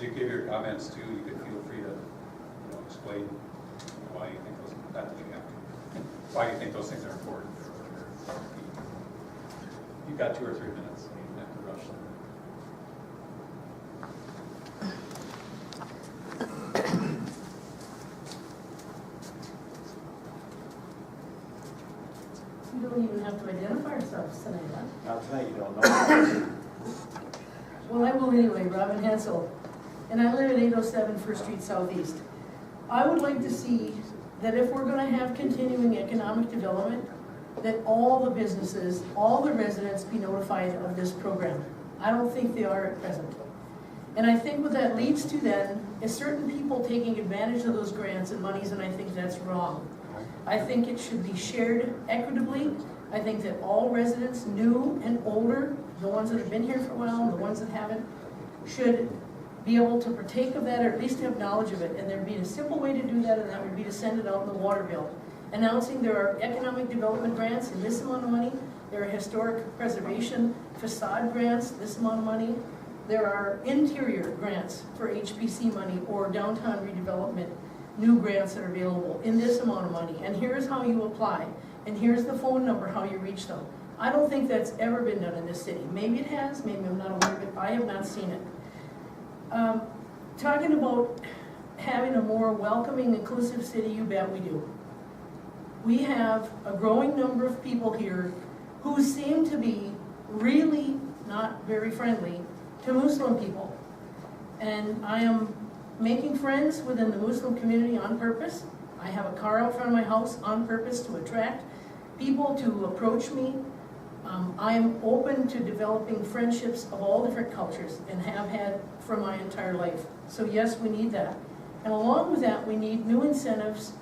as you give your comments too, you can feel free to, explain why you think those, not that you have to, why you think those things are important. You've got 2 or 3 minutes, so you don't have to rush them. We don't even have to identify ourselves tonight, huh? Not tonight, you don't know. Well, I will anyway, Robin Hensel, and I live at 807 First Street Southeast. I would like to see that if we're gonna have continuing economic development, that all the businesses, all the residents be notified of this program. I don't think they are at present. And I think what that leads to then is certain people taking advantage of those grants and monies, and I think that's wrong. I think it should be shared equitably. I think that all residents, new and older, the ones that have been here for a while and the ones that haven't, should be able to partake of that, or at least have knowledge of it. And there'd be a simple way to do that, and that would be to send it out in the water bill, announcing there are economic development grants in this amount of money, there are historic preservation facade grants, this amount of money, there are interior grants for HPC money or downtown redevelopment, new grants that are available in this amount of money, and here's how you apply, and here's the phone number, how you reach them. I don't think that's ever been done in this city. Maybe it has, maybe I'm not aware of it, I have not seen it. Talking about having a more welcoming, inclusive city, you bet we do. We have a growing number of people here who seem to be really not very friendly to Muslim people. And I am making friends within the Muslim community on purpose. I have a car out front of my house on purpose to attract people to approach me. I am open to developing friendships of all different cultures and have had for my entire life. So yes, we need that. And along with that, we need new incentives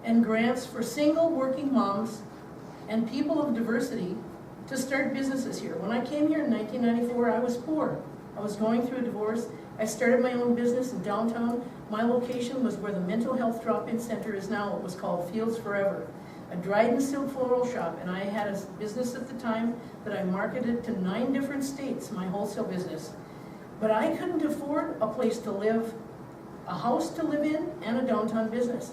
and grants for single working moms and people of diversity to start businesses here. When I came here in 1994, I was poor. I was going through a divorce. I started my own business in downtown. My location was where the mental health drop-in center is now. It was called Fields Forever, a dried and silk floral shop. And I had a business at the time that I marketed to 9 different states, my wholesale business. But I couldn't afford a place to live, a house to live in, and a downtown business.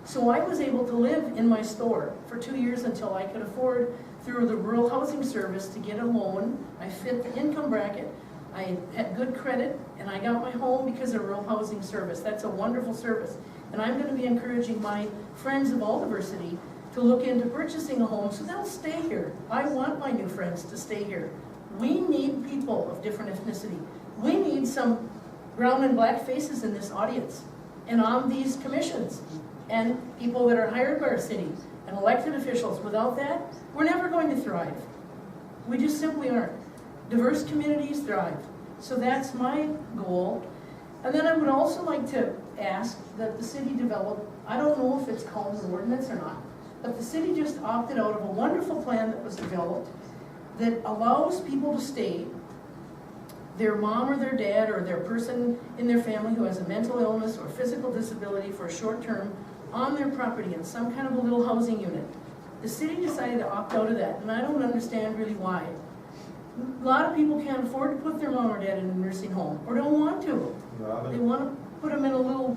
So I was able to live in my store for 2 years until I could afford, through the Rural Housing Service, to get a loan. I fit the income bracket. I had good credit, and I got my home because of Rural Housing Service. That's a wonderful service. And I'm going to be encouraging my friends of all diversity to look into purchasing a home so they'll stay here. I want my new friends to stay here. We need people of different ethnicity. We need some brown and black faces in this audience and on these commissions, and people that are hired by our city and elected officials. Without that, we're never going to thrive. We just simply aren't. Diverse communities thrive. So that's my goal. And then I would also like to ask that the city develop, I don't know if it's called an ordinance or not, but the city just opted out of a wonderful plan that was developed that allows people to stay, their mom or their dad or their person in their family who has a mental illness or physical disability for a short term on their property in some kind of a little housing unit. The city decided to opt out of that, and I don't understand really why. A lot of people can't afford to put their mom or dad in a nursing home, or don't want to. They want to put them in a little,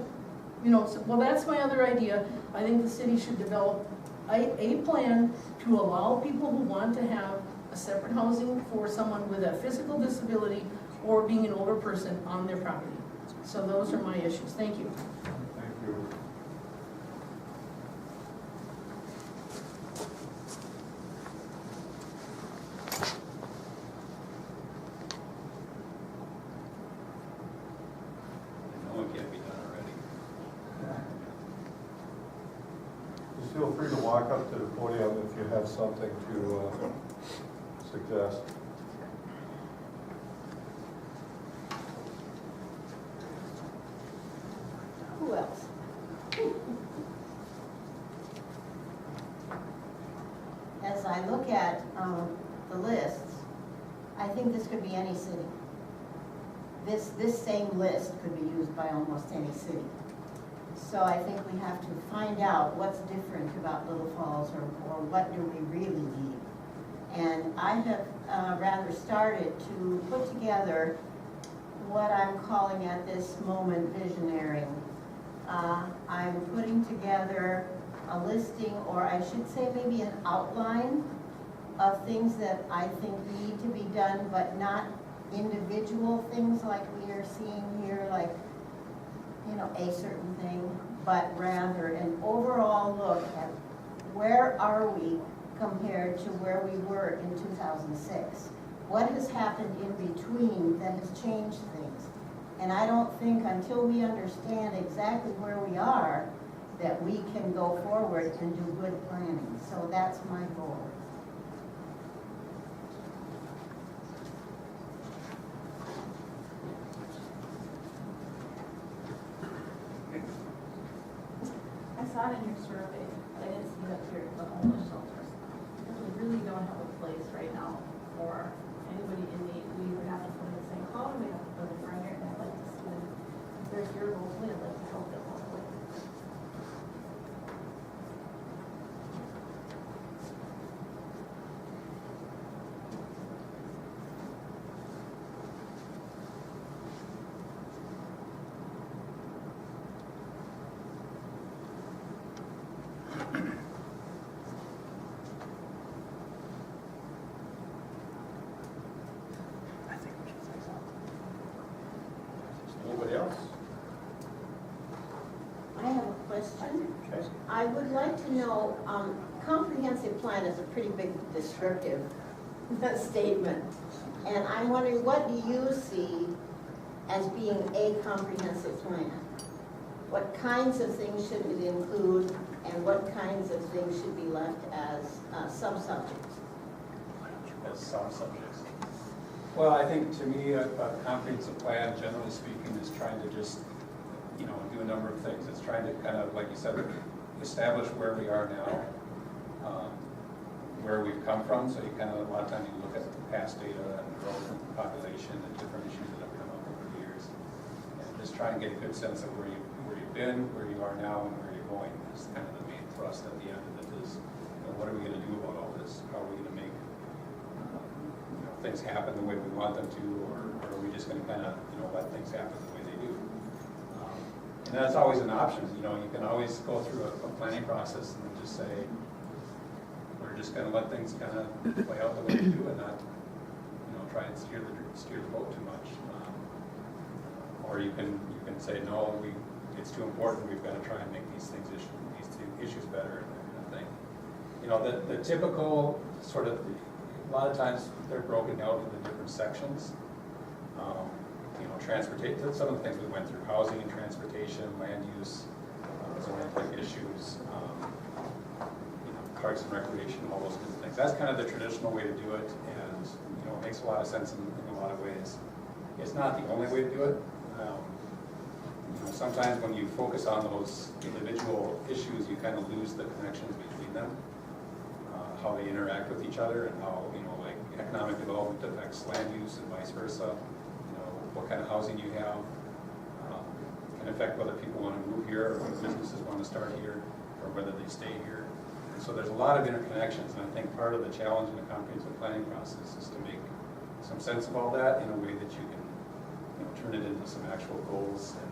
well, that's my other idea. I think the city should develop a plan to allow people who want to have a separate housing for someone with a physical disability or being an older person on their property. So those are my issues. Thank you. Thank you. No, it can't be done already. Just feel free to walk up to the podium if you have something to suggest. Who else? As I look at the lists, I think this could be any city. This same list could be used by almost any city. So I think we have to find out what's different about Little Falls, or what do we really need. And I have rather started to put together what I'm calling at this moment visioneering. I'm putting together a listing, or I should say maybe an outline of things that I think need to be done, but not individual things like we are seeing here, like, you know, a certain thing, but rather an overall look at where are we compared to where we were in 2006. What has happened in between that has changed things? And I don't think until we understand exactly where we are, that we can go forward and do good planning. So that's my goal. I saw it in your survey, but I didn't see it up here, the homeless shelters. Because we really don't have a place right now for anybody in need. We either have to put in St. Cloud, or we have to put in Brainerd, and I'd like to see them. If they're here locally, I'd like to help them locally. Anybody else? I have a question. Okay. I would like to know, comprehensive plan is a pretty big descriptive statement. And I'm wondering, what do you see as being a comprehensive plan? What kinds of things should it include, and what kinds of things should be left as sub-subjects? As some subjects. Well, I think to me, a comprehensive plan, generally speaking, is trying to just, you know, do a number of things. It's trying to kind of, like you said, establish where we are now, where we've come from. So you kind of, a lot of times you look at the past data and growth in population and different issues that have come up over the years. And just try and get a good sense of where you've been, where you are now, and where you're going. Is kind of the main thrust at the end of it is, you know, what are we going to do about all this? How are we going to make things happen the way we want them to, or are we just going to kind of, you know, let things happen the way they do? And that's always an option. You know, you can always go through a planning process and just say, we're just going to let things kind of play out the way they do and not, you know, try and steer the boat too much. Or you can say, no, it's too important. We've got to try and make these two issues better and that kind of thing. You know, the typical sort of, a lot of times they're broken out into different sections. You know, transportation, some of the things we went through, housing and transportation, land use, zoning issues, you know, parks and recreation, all those kinds of things. That's kind of the traditional way to do it, and you know, it makes a lot of sense in a lot of ways. It's not the only way to do it. You know, sometimes when you focus on those individual issues, you kind of lose the connections between them. How they interact with each other, and how, you know, like economic development affects land use and vice versa. You know, what kind of housing you have can affect whether people want to move here, or whether businesses want to start here, or whether they stay here. And so there's a lot of interconnections, and I think part of the challenge in the comprehensive planning process is to make some sense of all that in a way that you can, you know, turn it into some actual goals and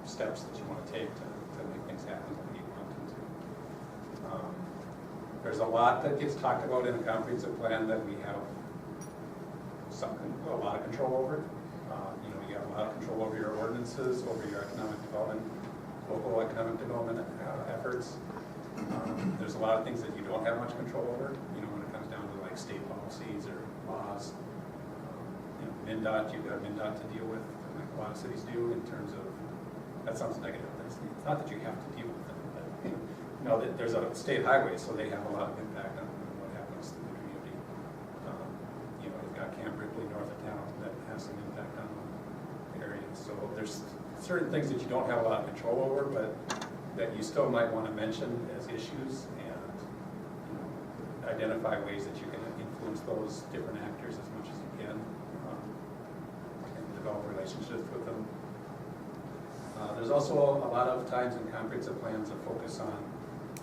steps that you want to take to make things happen the way you want them to. There's a lot that gets talked about in a comprehensive plan that we have a lot of control over. You know, you have a lot of control over your ordinances, over your economic development, local economic development efforts. There's a lot of things that you don't have much control over, you know, when it comes down to like state policies or laws. You know, MnDOT, you've got MnDOT to deal with, like a lot of cities do, in terms of, that sounds negative. It's not that you have to deal with them, but you know, there's a state highway, so they have a lot of impact on what happens to the community. You know, you've got Camp Ripley north of town that has some impact on the area. So there's certain things that you don't have a lot of control over, but that you still might want to mention as issues, and you know, identify ways that you can influence those different actors as much as you can, and develop relationships with them. There's also a lot of times in comprehensive plans that focus on,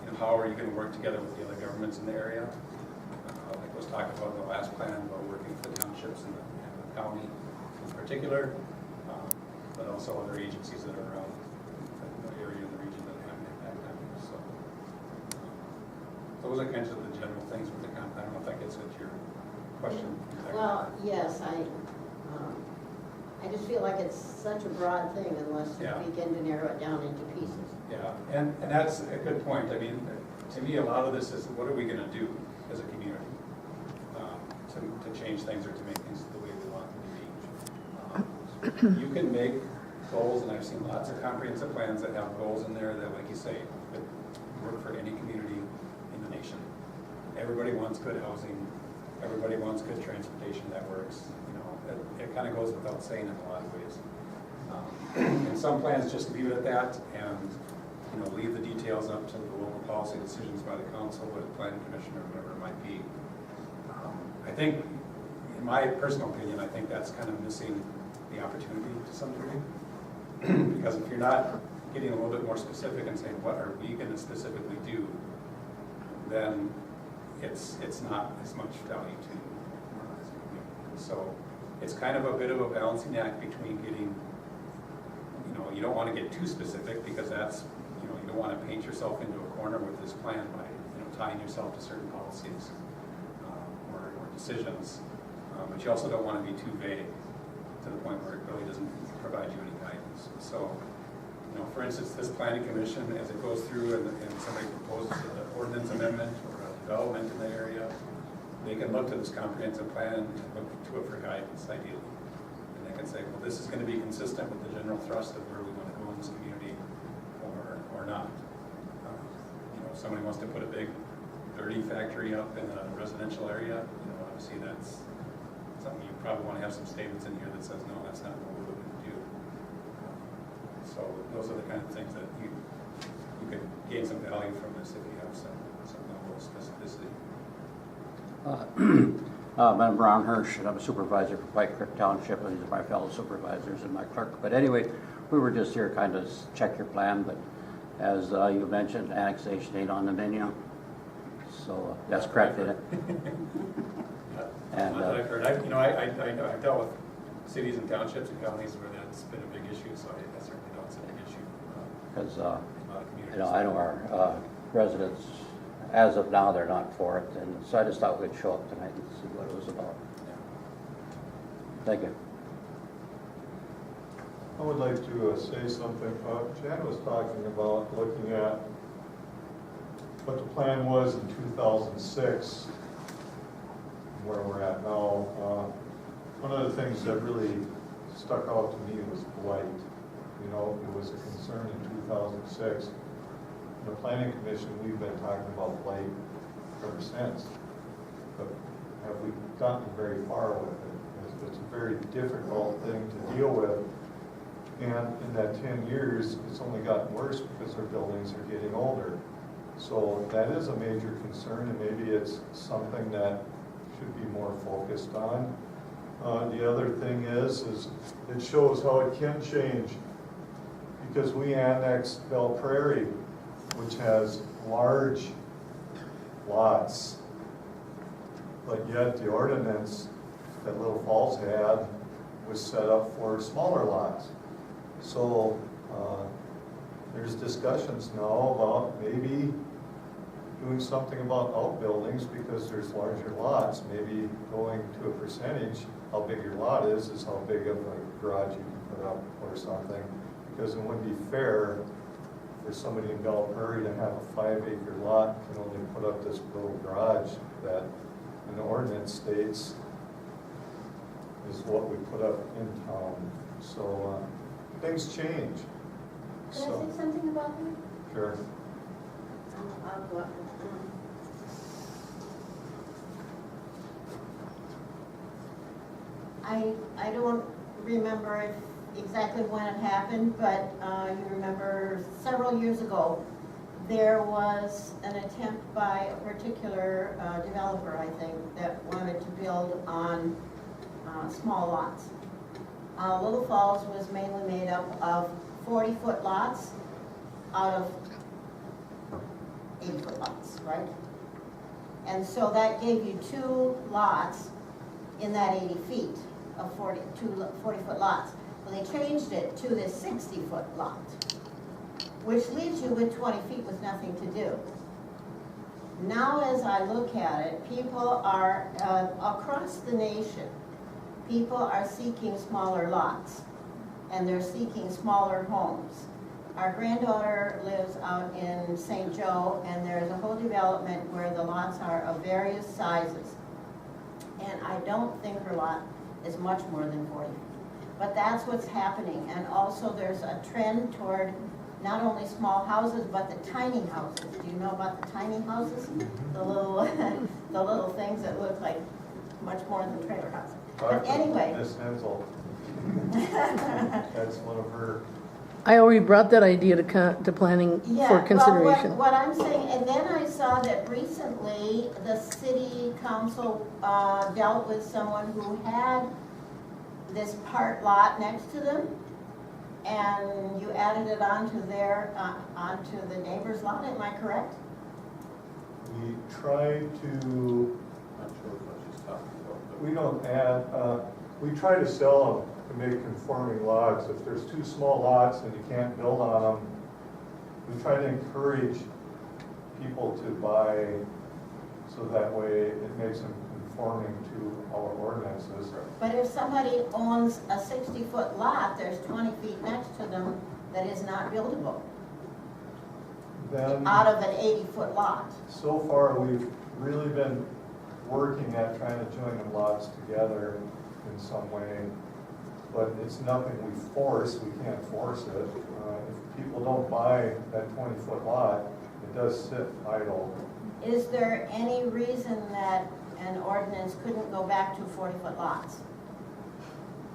you know, how are you going to work together with the other governments in the area. Like was talked about in the last plan, about working with the townships and the county in particular. but also other agencies that are around the area and the region that have an impact on it, so. Those are kind of the general things with the comp. I don't know if that gets at your question. Well, yes, I just feel like it's such a broad thing unless you Yeah. begin to narrow it down into pieces. Yeah, and that's a good point. I mean, to me, a lot of this is, what are we gonna do as a community to change things or to make things the way we want them to be? You can make goals, and I've seen lots of comprehensive plans that have goals in there that, like you say, could work for any community in the nation. Everybody wants good housing, everybody wants good transportation that works, you know, it kind of goes without saying in a lot of ways. And some plans just leave it at that and, you know, leave the details up to the local policy decisions by the council or the planning commission or whatever it might be. I think, in my personal opinion, I think that's kind of missing the opportunity to some degree. Because if you're not getting a little bit more specific and saying, what are we going to specifically do, then it's not as much value to you. So it's kind of a bit of a balancing act between getting, you know, you don't want to get too specific because that's, you know, you don't want to paint yourself into a corner with this plan by, you know, tying yourself to certain policies or decisions. But you also don't want to be too vague to the point where it really doesn't provide you any guidance. So, you know, for instance, this planning commission, as it goes through and somebody proposes an ordinance amendment or a development in the area, they can look to this comprehensive plan and look to it for guidance, ideally. And they can say, well, this is going to be consistent with the general thrust of where we want to go in this community, or not. You know, if somebody wants to put a big dirty factory up in a residential area, you know, obviously that's something you probably want to have some statements in here that says, no, that's not what we're looking to do. So those are the kind of things that you could gain some value from this if you have some level of specificity. I'm Ron Hirsch, and I'm a supervisor for White Creek Township, and these are my fellow supervisors and my clerk. But anyway, we were just here kind of check your plan, but as you mentioned, annexation ain't on the menu. So that's correct, isn't it? And I've heard. I've dealt with cities and townships and counties where that's been a big issue, so I certainly know it's a big issue. because In a lot of communities. I know our residents, as of now, they're not for it, and so I just thought we'd show up tonight and see what it was about. Yeah. Thank you. I would like to say something. Jan was talking about looking at what the plan was in 2006, where we're at now. One of the things that really stuck out to me was blight. You know, it was a concern in 2006. In the Planning Commission, we've been talking about blight ever since. But have we gotten very far with it? It's a very difficult thing to deal with. And in that 10 years, it's only gotten worse because our buildings are getting older. So that is a major concern, and maybe it's something that should be more focused on. The other thing is it shows how it can change, because we annexed Belle Prairie, which has large lots, but yet the ordinance that Little Falls had was set up for smaller lots. So there's discussions now about maybe doing something about outbuildings because there's larger lots, maybe going to a percentage. How big your lot is how big of a garage you can put up or something, because it wouldn't be fair for somebody in Belle Prairie to have a 5-acre lot and only put up this little garage that an ordinance states is what we put up in town. So things change. Can I say something about that? Sure. I'll go up. I don't remember exactly when it happened, but you remember several years ago, there was an attempt by a particular developer, I think, that wanted to build on small lots. Little Falls was mainly made up of 40-foot lots out of 80-foot lots, right? And so that gave you 2 lots in that 80 feet of 40-foot lots. Well, they changed it to this 60-foot lot, which leaves you with 20 feet with nothing to do. Now, as I look at it, people are, across the nation, people are seeking smaller lots, and they're seeking smaller homes. Our granddaughter lives out in St. Joe, and there's a whole development where the lots are of various sizes. And I don't think her lot is much more than 40 feet. But that's what's happening, and also there's a trend toward not only small houses, but the tiny houses. Do you know about the tiny houses? The little, the little things that look like much more than trailer houses. But anyway. Miss Hensel. That's one of her. I already brought that idea to planning for consideration. Well, what I'm saying, and then I saw that recently the city council dealt with someone who had this part lot next to them, and you added it onto their, onto the neighbor's lot, am I correct? We try to, Not sure what she's talking about, but we don't add, we try to sell them to make conforming lots. If there's two small lots and you can't build on them, we try to encourage people to buy, so that way it makes them conforming to our ordinances. But if somebody owns a 60-foot lot, there's 20 feet next to them that is not buildable, Then, out of an 80-foot lot. so far, we've really been working at trying to join the lots together in some way, but it's nothing we force. We can't force it. If people don't buy that 20-foot lot, it does sit idle. Is there any reason that an ordinance couldn't go back to 40-foot lots?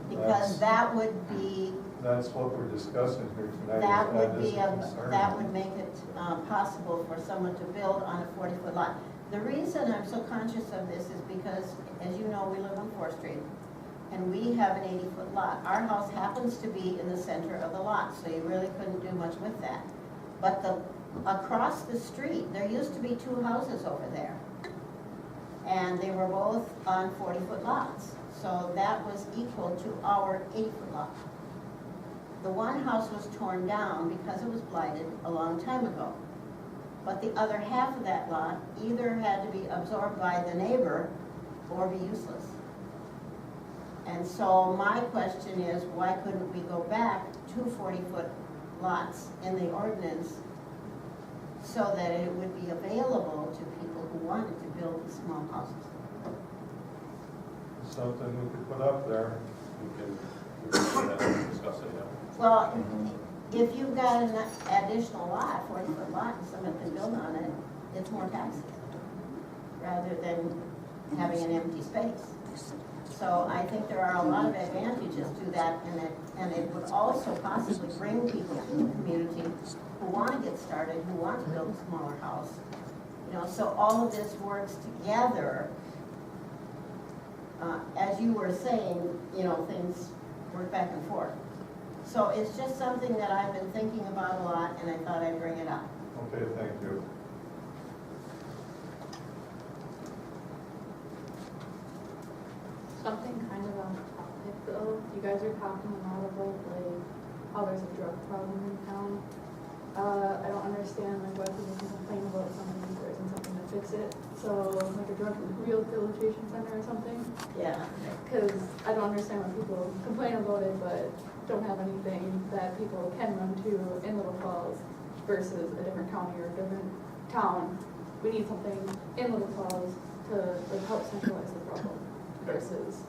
Because that would be, That's what we're discussing here tonight. that would is be, a concern. that would make it possible for someone to build on a 40-foot lot. The reason I'm so conscious of this is because, as you know, we live on 4th Street, and we have an 80-foot lot. Our house happens to be in the center of the lot, so you really couldn't do much with that. But across the street, there used to be 2 houses over there, and they were both on 40-foot lots. So that was equal to our 80-foot lot. The one house was torn down because it was blighted a long time ago. But the other half of that lot either had to be absorbed by the neighbor or be useless. And so my question is, why couldn't we go back to 40-foot lots in the ordinance so that it would be available to people who wanted to build the small houses? Something we could put up there. we can discuss it, yeah. Well, if you've got an additional lot, 40-foot lot, and someone can build on it, it's more taxes rather than having an empty space. So I think there are a lot of advantages to that, and it would also possibly bring people to the community who want to get started, who want to build a smaller house. You know, so all of this works together. As you were saying, you know, things work back and forth. So it's just something that I've been thinking about a lot, and I thought I'd bring it up. Okay, thank you. Something kind of on topic though, you guys are talking a lot about like how there's a drug problem in town. I don't understand like why people can complain about something if there isn't something to fix it. So like a drug rehabilitation center or something. Yeah. Because I don't understand why people complain about it but don't have anything that people can run to in Little Falls versus a different county or a different town. We need something in Little Falls to like help centralize the problem versus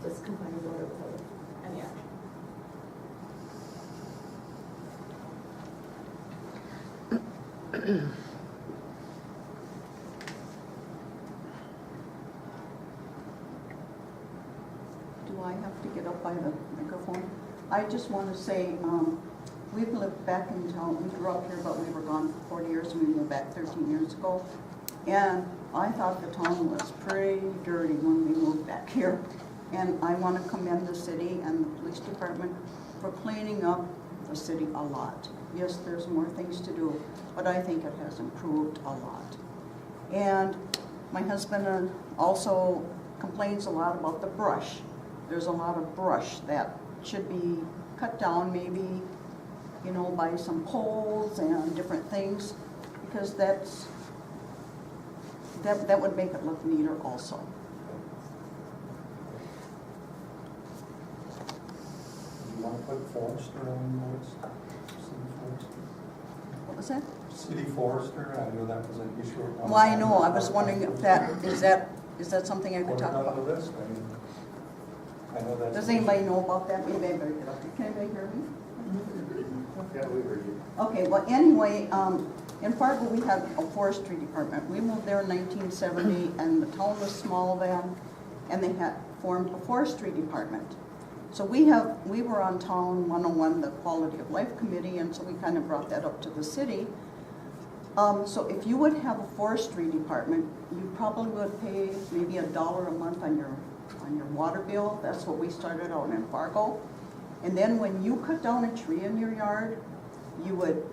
just complaining about it without any action. Do I have to get up by the microphone? I just want to say, we've lived back in town, we grew up here, but we were gone for 40 years, and we moved back 13 years ago. And I thought the town was pretty dirty when we moved back here. And I want to commend the city and the police department for cleaning up the city a lot. Yes, there's more things to do, but I think it has improved a lot. And my husband also complains a lot about the brush. There's a lot of brush that should be cut down maybe, you know, by some poles and different things, because that would make it look neater also. Do you want to put forester on the list? City forester? What was that? City forester, I know that was an issue at one Well, I time. know, I was wondering if is that something I could Put it talk on about? the list, I mean, I know that's. Does anybody know about that? Maybe I better get up there. Can anybody hear me? Yeah, we heard you. Okay, well, anyway, in Fargo, we had a forestry department. We moved there in 1970, and the town was small then, and they had formed a forestry department. So we were on Town 101, the Quality of Life Committee, and so we kind of brought that up to the city. So if you would have a forestry department, you probably would pay maybe $1 a month on your water bill. That's what we started out in Fargo. And then when you cut down a tree in your yard, you would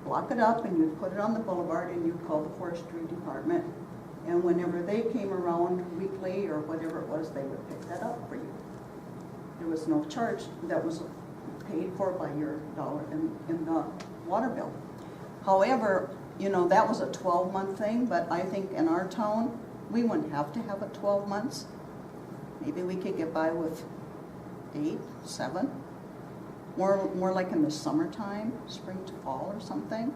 block it up and you'd put it on the boulevard and you'd call the forestry department. And whenever they came around weekly or whatever it was, they would pick that up for you. There was no charge. That was paid for by your dollar in the water bill. However, you know, that was a 12-month thing, but I think in our town, we wouldn't have to have it 12 months. Maybe we could get by with 8, 7. More like in the summertime, spring to fall or something.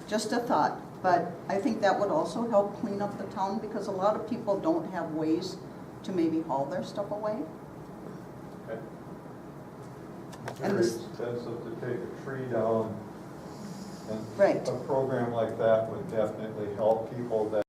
Just a thought, but I think that would also help clean up the town because a lot of people don't have ways to maybe haul their stuff away. Okay. It's And very this- expensive to take a tree down. And Right. a program like that would definitely help people that